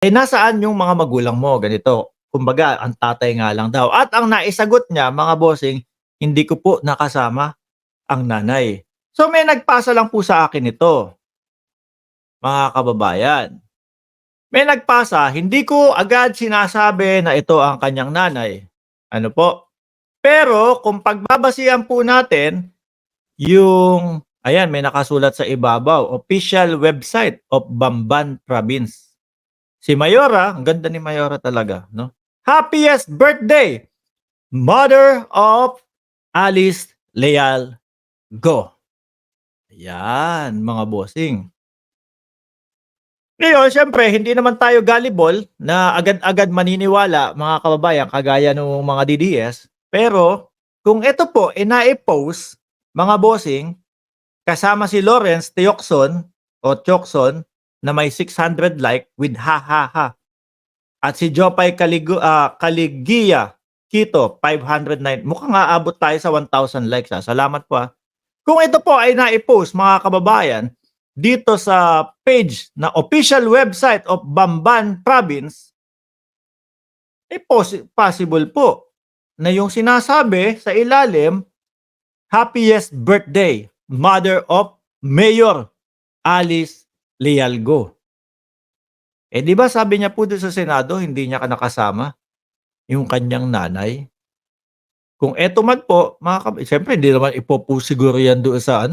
Nasaan yung mga magulang mo? Ganito, kumbaga ang tatay nga lang daw at ang naisagot niya mga bossing, "Hindi ko po nakasama ang nanay." So may nagpasa lang po sa akin nito, mga kababayan. May nagpasa, hindi ko agad sinasabi na ito ang kanyang nanay. Ano po? Pero kung pagbabasihan po natin yung ayan may nakasulat sa ibabaw, official website of Bamban Province. Si Mayora, ang ganda ni Mayora talaga, no? Happiest birthday, mother of Alice Leal Go. Ayan, mga bossing. Ngayon, siyempre, hindi naman tayo gullible na agad-agad maniniwala, mga kababayan, kagaya ng mga DDS. Pero, kung ito po, nai-post, mga bossing, kasama si Lawrence Teocson o Tiocson na may 600 like with ha ha ha. At si Jopay Caligia Quito 509. Mukhang aabot tayo sa 1,000 likes. Salamat po. Kung ito po ay nai-post mga kababayan dito sa page na official website of Bamban Province, possible po na yung sinasabi sa ilalim, happiest birthday, mother of Mayor Alice Lealgo. Di ba sabi niya po doon sa Senado, hindi niya nakasama yung kanyang nanay. Kung eto man po, siyempre hindi naman ipo-post siguro yan doon sa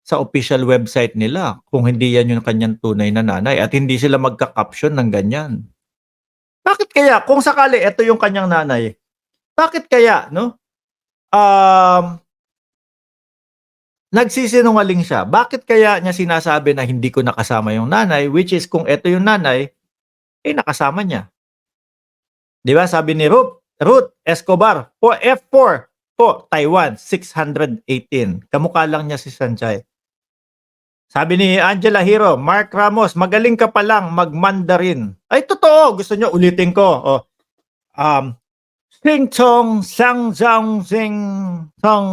sa official website nila kung hindi yan yung kanyang tunay na nanay at hindi sila magka-caption ng ganyan. Bakit kaya kung sakali eto yung kanyang nanay, bakit kaya nagsisinungaling siya? Bakit kaya niya sinasabi na hindi ko nakasama yung nanay, which is kung eto yung nanay, nakasama niya. 'Di ba sabi ni Ruth Escobar, F4 po, Taiwan, 618. Kamukha lang niya si Sanchay. Sabi ni Angela Hero, Mark Ramos, magaling ka pa lang mag-Mandarin. Ay, totoo. Gusto nyo, ulitin ko. Sing Chong, Sang Zhang Sing Chong.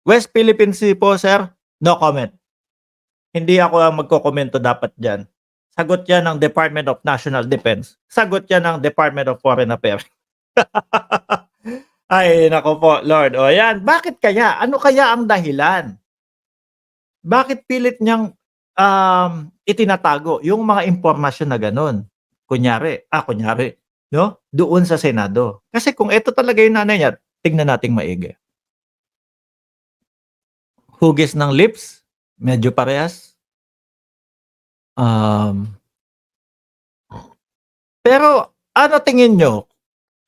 West Philippine Sea po, sir. No comment. Hindi ako ang magkokomento dapat dyan. Sagot yan ng Department of National Defense. Sagot yan ng Department of Foreign Affairs. Ay, nako po, Lord. O yan, bakit kaya? Ano kaya ang dahilan? Bakit pilit niyang itinatago yung mga impormasyon na gano'n? Kunyari, no? Doon sa Senado. Kasi kung ito talaga yung nanay niya, tignan nating maigi. Hugis ng lips, medyo parehas. Pero ano tingin nyo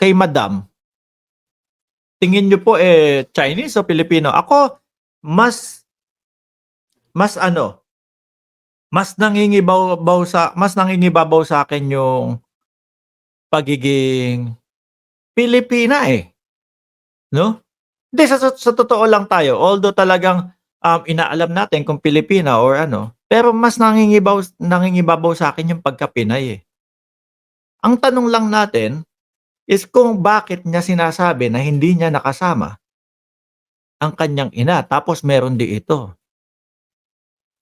kay Madam? Tingin nyo po Chinese o Filipino? Ako, mas nangingibabaw sa akin yung pagiging Pilipina no? Hindi sa totoo lang tayo, although talagang inaalam natin kung Pilipina or pero mas nangingibabaw sa akin yung pagka-Pinay Ang tanong lang natin is kung bakit niya sinasabi na hindi niya nakasama ang kanyang ina tapos meron di ito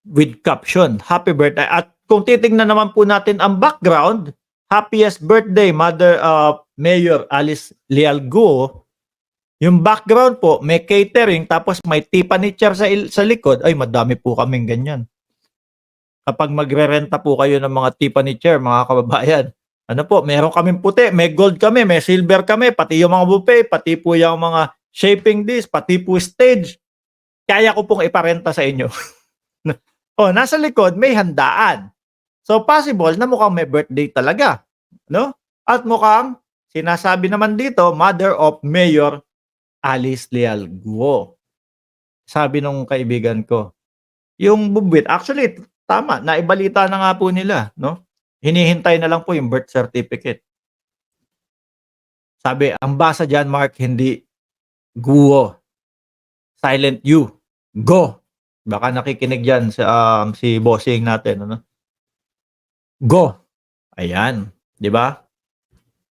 with caption, happy birthday. At kung titingnan naman po natin ang background, happiest birthday, Mother Mayor Alice Lealgo. Yung background po, may catering, tapos may Tiffany chair sa likod. Ay, madami po kaming ganyan. Kapag magre-renta po kayo ng mga Tiffany chair, mga kababayan, meron kaming puti, may gold kami, may silver kami, pati yung mga buffet, pati po yung mga shaping dish, pati po stage. Kaya ko pong iparenta sa inyo. Nasa likod may handaan. So possible na mukhang may birthday talaga, no? At mukhang sinasabi naman dito, mother of Mayor Alice Leal Guo. Sabi nung kaibigan ko, yung bubwit, actually tama, naibalita na nga po nila, no? Hinihintay na lang po yung birth certificate. Sabi, ang basa diyan, Mark, hindi Guo. Silent U. Go. Baka nakikinig yan si bossing natin, Go. Ayan, 'di ba?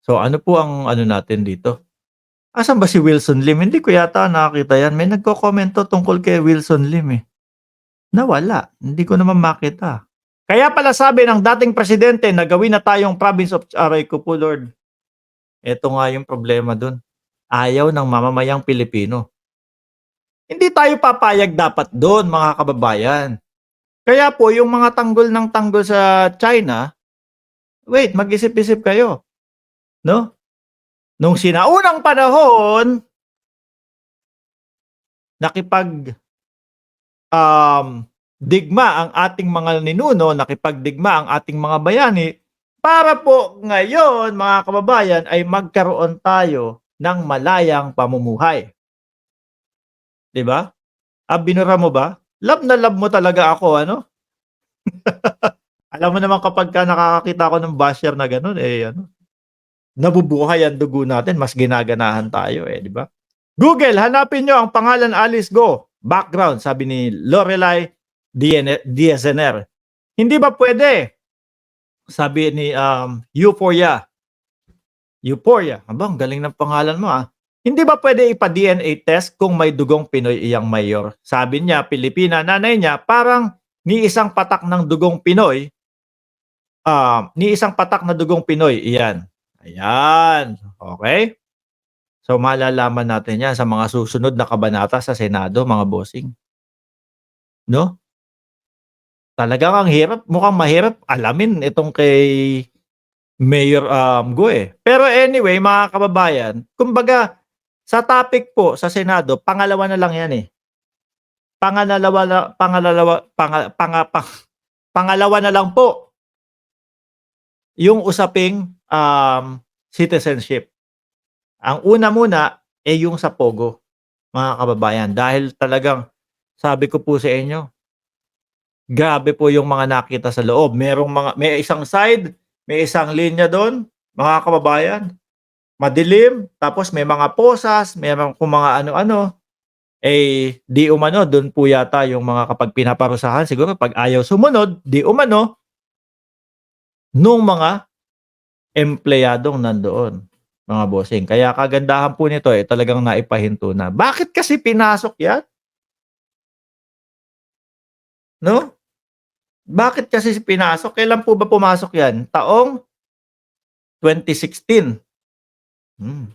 So ano po ang natin dito? Asan ba si Wilson Lim? Hindi ko yata nakita yan. May nagko-komento tungkol kay Wilson Lim Nawala. Hindi ko naman makita. Kaya pala sabi ng dating presidente na gawin na tayong province of aray ko po Lord. Eto nga yung problema dun, ayaw ng mamamayang Pilipino. Hindi tayo papayag dapat dun mga kababayan. Kaya po yung mga tanggol ng tanggol sa China, wait mag-isip-isip kayo, 'no? Nung sinaunang panahon, nakipag, digma ang ating mga ninuno, nakipagdigma ang ating mga bayani, para po ngayon mga kababayan ay magkaroon tayo ng malayang pamumuhay. 'Di ba? Binura mo ba? Love na love mo talaga ako ano? Alam mo naman kapagka nakakakita ako ng basher na gano'n, eh, ano, nabubuhay ang dugo natin, mas ginaganahan tayo, eh, 'di ba? Google, hanapin niyo ang pangalan Alice Go, background, sabi ni Lorelai DSNR. Hindi ba puwede? Sabi ni, Euphoria. Euphoria, aba ang galing ng pangalan mo, Hindi ba puwede ipa-DNA test kung may dugong Pinoy iyang mayor? Sabi niya, Pilipina, nanay niya, parang ni isang patak ng dugong Pinoy, ni isang patak na dugong Pinoy iyan. Ayan, okey. So, malalaman natin 'yan sa mga susunod na kabanata sa Senado, mga bossing, 'no? Talagang ang hirap, mukhang mahirap alamin itong kay Mayor, Go, eh. Pero anyway, mga kababayan, kumbaga sa topic po sa Senado, pangalawa na lang 'yan, eh. Pangalalawa na pangalalawa panga panga pang pangalawa na lang po yung usaping, citizenship. Ang una muna, eh, yung sa Pogo, mga kababayan. Dahil talagang sabi ko po sa inyo, grabe po yung mga nakita sa loob. May isang side, may isang linya dun, mga kababayan, madilim, tapos may mga posas, meron kung mga ano-ano. Eh, di umano dun po yata yung mga kapag pinaparusahan siguro 'pag ayaw sumunod, di umano nung mga empleyadong nandoon, mga bossing. Kaya kagandahan po nito, eh, talagang naipahinto na. Bakit kasi pinasok 'yan, 'no? Bakit kasi pinasok? Kailan po ba pumasok 'yan? Taong 2016. Hmm,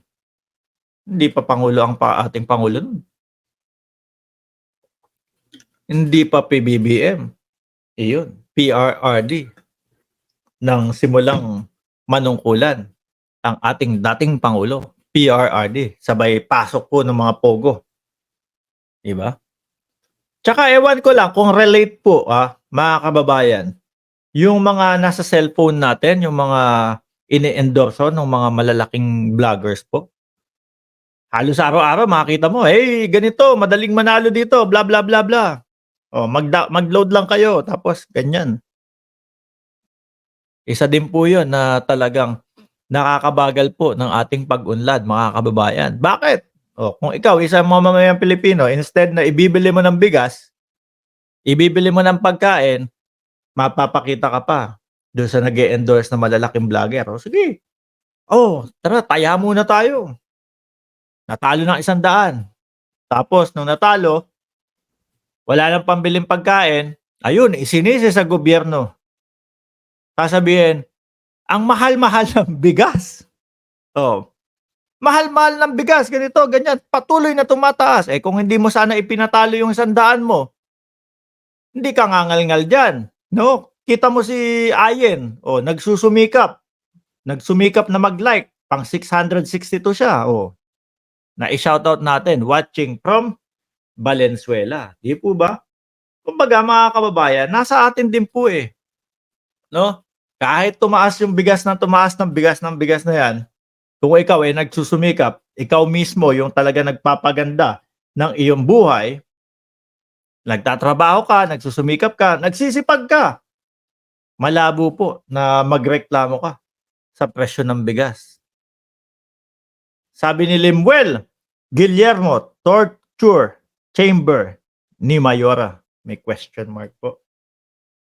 hindi pa pangulo ang ating pangulo nun, hindi pa PBBM, iyon, PRRD ng simulang manungkulan ang ating dating pangulo, PRRD, sabay pasok po ng mga pogo, 'di ba? Tsaka ewan ko lang kung relate po, mga kababayan, yung mga nasa cellphone natin, yung mga ini-endorso nung mga malalaking vloggers po. Halos araw-araw makikita mo, "Hey, ganito, madaling manalo dito, bla bla bla bla. Oh, mag-load lang kayo." Tapos ganyan. Isa din po 'yun na talagang nakakabagal po ng ating pag-unlad, mga kababayan. Bakit? Oh, kung ikaw isang mamamayang Pilipino, instead na ibibili mo ng bigas, ibibili mo ng pagkain, mapapakita ka pa dun sa nag-e-endorse na malalaking vlogger. "Oh, sige, oh, tara taya muna tayo." Natalo ng 100. Tapos nung natalo, wala ng pambiling pagkain, ayun isinisi sa gobyerno. Sasabihin, "Ang mahal-mahal ng bigas." Oh, mahal-mahal ng bigas, ganito, ganyan, patuloy na tumataas. Eh, kung hindi mo sana ipinatalo yung 100 mo, hindi ka ngangalngal diyan, 'no? Kita mo si Ayen, oh, nagsumikap na mag-like, pang 662 siya, oh. Nai-shoutout natin, watching from Valenzuela, 'di po ba? Kumbaga mga kababayan, nasa atin din po, eh, 'no? Kahit tumaas yung bigas ng tumaas ng bigas ng bigas na 'yan, kung ikaw ay nagsusumikap, ikaw mismo yung talagang nagpapaganda ng iyong buhay, nagtatrabaho ka, nagsusumikap ka, nagsisipag ka, malabo po na magreklamo ka sa presyo ng bigas. Sabi ni Limuel Guillermo, torture chamber ni Mayora, may question mark po.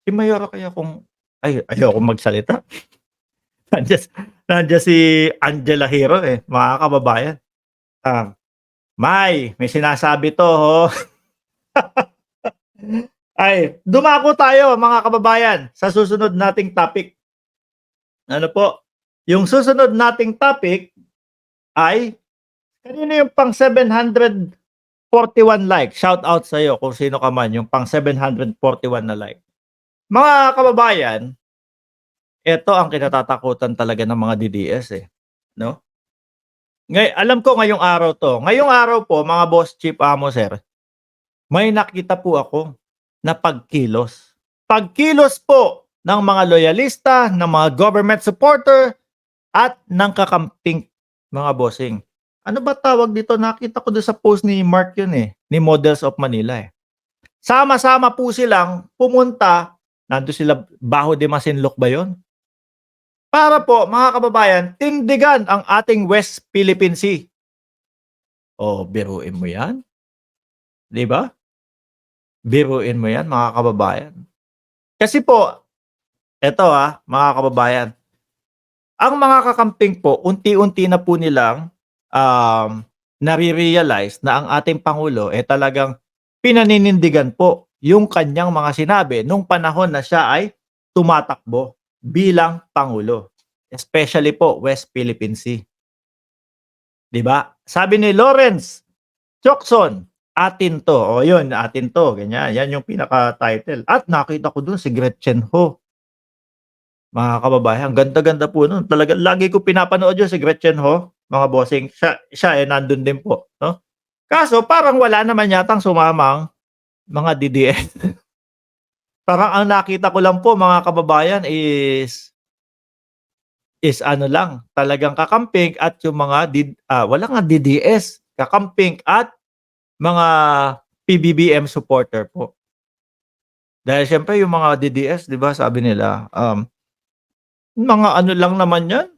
Si Mayora kaya kung ayokong magsalita. Nandiyan nandiyan si Angela Hero, eh, mga kababayan. May sinasabi 'to, ho. Ay, dumako tayo mga kababayan sa susunod nating topic. Ano po, yung susunod nating topic ay kanino yung pang 741 like? Shout out sa'yo kung sino ka man yung pang 741 na like. Mga kababayan, eto ang kinatatakutan talaga ng mga DDS, eh, 'no? Alam ko ngayong araw 'to. Ngayong araw po mga boss, chief, amo, sir, may nakita po ako na pagkilos. Pagkilos po ng mga loyalista, ng mga government supporter, at ng kakamping mga bossing. Ano ba tawag dito? Nakita ko dun sa post ni Mark yun, eh, ni Models of Manila, eh. Sama-sama po silang pumunta, nandun sila Bajo de Masinloc ba yun? Para po mga kababayan, tindigan ang ating West Philippine Sea. Oh, biruin mo 'yan, 'di ba? Biruin mo 'yan mga kababayan. Kasi po, eto, mga kababayan, ang mga kakamping po unti-unti na po nilang, um, nare-realize na ang ating pangulo, eh, talagang pinaninindigan po yung kanyang mga sinabi nung panahon na siya ay tumatakbo bilang pangulo, especially po West Philippine Sea, 'di ba? Sabi ni Lawrence Chocson, "Atin 'to." Oh, yun, "Atin 'to," ganyan. Yan yung pinaka-title at nakita ko dun si Gretchen Ho. Mga kababayan, ang ganda-ganda po nun. Talagang lagi ko pinapanood yun si Gretchen Ho, mga bossing. Siya, eh, nandun din po, 'no? Kaso parang wala naman yatang sumamang mga DDS. Parang ang nakita ko lang po mga kababayan is ano lang, talagang kakamping at yung mga wala ngang DDS, kakamping at mga PBBM supporter po. Dahil siyempre yung mga DDS, 'di ba, sabi nila, mga ano lang naman 'yan,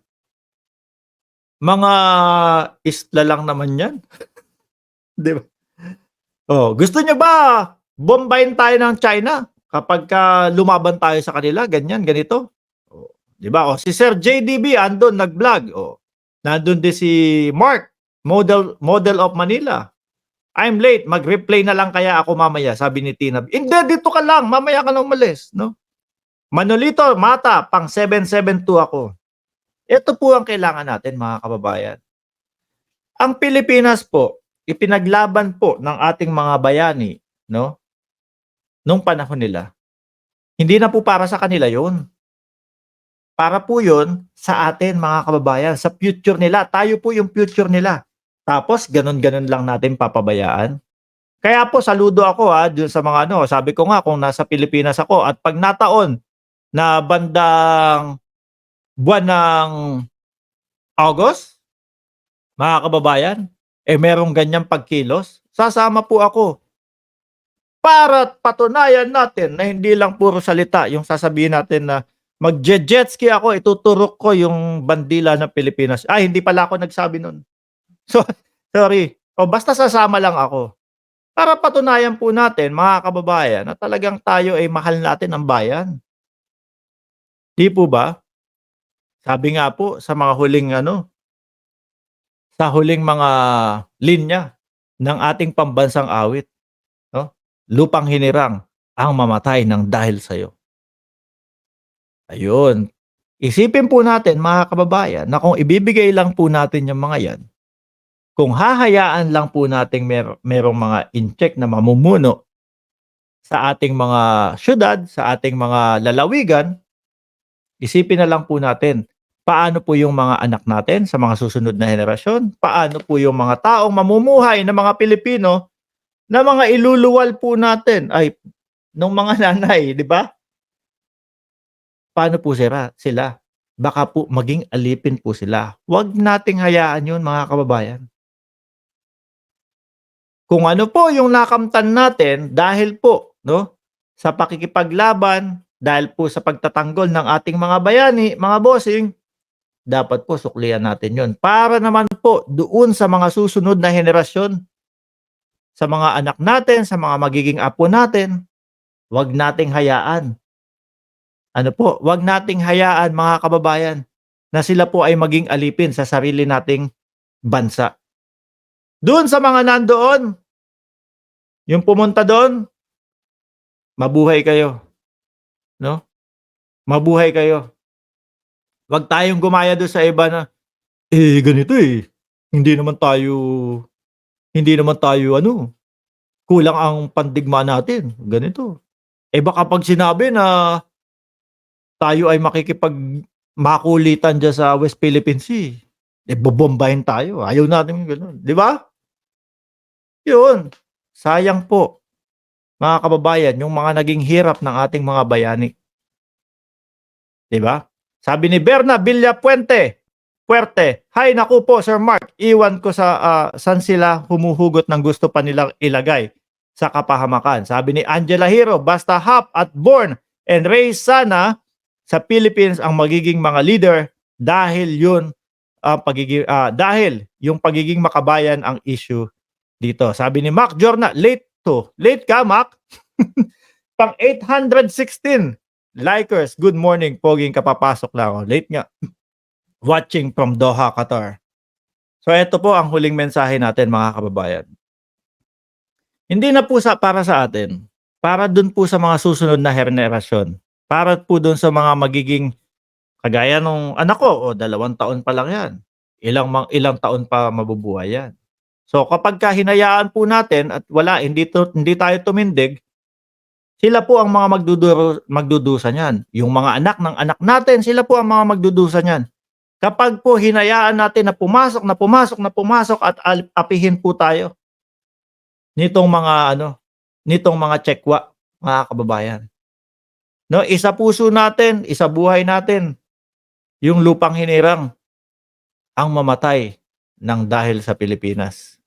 mga isla lang naman 'yan, 'di ba? Oh, gusto niyo ba bombahin tayo ng China kapagka lumaban tayo sa kanila, ganyan, ganito? Oh, 'di ba? Oh, si Sir JDB andun nag-vlog, oh. Nandun din si Mark, model of Manila. "I'm late, mag-replay na lang kaya ako mamaya," sabi ni Tina. "Hindi, dito ka lang, mamaya ka na umalis," 'no? Manolito Mata, pang 772 ako. Ito po ang kailangan natin mga kababayan. Ang Pilipinas po, ipinaglaban po ng ating mga bayani, 'no, nung panahon nila. Hindi na po para sa kanila 'yun. Para po 'yun sa atin mga kababayan, sa future nila. Tayo po yung future nila. Tapos gano'n-gano'n lang natin papabayaan. Kaya po saludo ako, dun sa mga ano, sabi ko nga kung nasa Pilipinas ako at 'pag nataon na bandang buwan ng August, mga kababayan, eh, merong ganyang pagkilos, sasama po ako para patunayan natin na hindi lang puro salita yung sasabihin natin na magje-jet ski ako, ituturok ko yung bandila ng Pilipinas. Ay, hindi pala ako nagsabi nun. So, sorry. O basta sasama lang ako para patunayan po natin mga kababayan na talagang tayo ay mahal natin ang bayan. 'Di po ba? Sabi nga po sa mga huling ano, sa huling mga linya ng ating pambansang awit, 'no, "Lupang hinirang ang mamatay ng dahil sa'yo." Ayun. Isipin po natin mga kababayan na kung ibibigay lang po natin yung mga 'yan, kung hahayaan lang po nating merong mga in-check na mamumuno sa ating mga siyudad, sa ating mga lalawigan, isipin na lang po natin, paano po yung mga anak natin sa mga susunod na henerasyon? Paano po yung mga taong mamumuhay na mga Pilipino na mga iluluwal po natin ay nung mga nanay, 'di ba? Paano po sila? Baka po maging alipin po sila. Huwag nating hayaan 'yun mga kababayan. Kung ano po yung nakamtan natin dahil po, 'no, sa pakikipaglaban, dahil po sa pagtatanggol ng ating mga bayani, mga bossing, dapat po suklian natin 'yun. Para naman po doon sa mga susunod na henerasyon, sa mga anak natin, sa mga magiging apo natin, 'wag nating hayaan, ano po, 'wag nating hayaan mga kababayan na sila po ay maging alipin sa sarili nating bansa. Doon sa mga nandoon, yung pumunta do'n, Mabuhay kayo, 'no? Mabuhay kayo. 'Wag tayong gumaya dun sa iba na, ganito, hindi naman tayo hindi naman tayo ano, kulang ang pandigma natin, ganito. Baka 'pag sinabi na tayo ay makulitan diyan sa West Philippine Sea, bobombahin tayo, ayaw natin yung gano'n, 'di ba? 'Yun, sayang po mga kababayan yung mga naging hirap ng ating mga bayani, 'di ba? Sabi ni Berna Puerte, "Hay naku po Sir Mark, iwan ko sa, saan sila humuhugot ng gusto pa nilang ilagay sa kapahamakan." Sabi ni Angela Hero, "Basta hop at born and raised sana sa Philippines ang magiging mga leader dahil dahil yung pagiging makabayan ang issue dito." Sabi ni Mac Jorna, late ka Mac? Pang 816 likers, "Good morning, poging kapapasok lang." Oh, late nga. Watching from Doha, Qatar. So eto po ang huling mensahe natin mga kababayan. Hindi na po para sa atin, para dun po sa mga susunod na henerasyon. Para po dun sa mga magiging kagaya nung anak ko, 2 taon pa lang 'yan. Ilang taon pa mabubuhay 'yan. So kapagka hinayaan po natin at hindi tayo tumindig, sila po ang mga magdudusa niyan. Yung mga anak ng anak natin, sila po ang mga magdudusa niyan. Kapag po hinayaan natin na pumasok at apihin po tayo nitong mga nitong mga tsekwa, mga kababayan. 'No, isa-puso natin, isabuhay natin yung lupang hinirang ang mamatay ng dahil sa Pilipinas.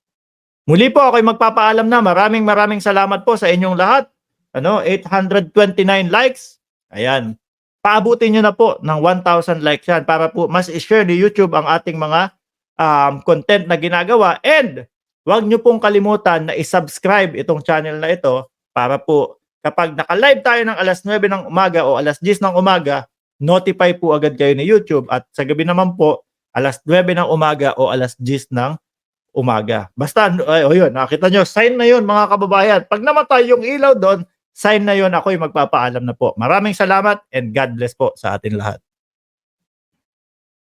Muli po ako'y magpapaalam na. Maraming salamat po sa inyong lahat. 829 likes. Ayan. Paabutin niyo na po ng 1,000 likes yan para po mas i-share ni YouTube ang ating mga content na ginagawa. And huwag niyo pong kalimutan na i-subscribe itong channel na ito para po kapag naka-live tayo ng alas 9 ng umaga o alas 10 ng umaga, notify po agad kayo ni YouTube. At sa gabi naman po, alas 9 ng umaga o alas 10 ng umaga. Basta, yun, nakita nyo, sign na yun mga kababayan. Pag namatay yung ilaw doon, sign na yun, ako'y magpapaalam na po. Maraming salamat and God bless po sa atin lahat.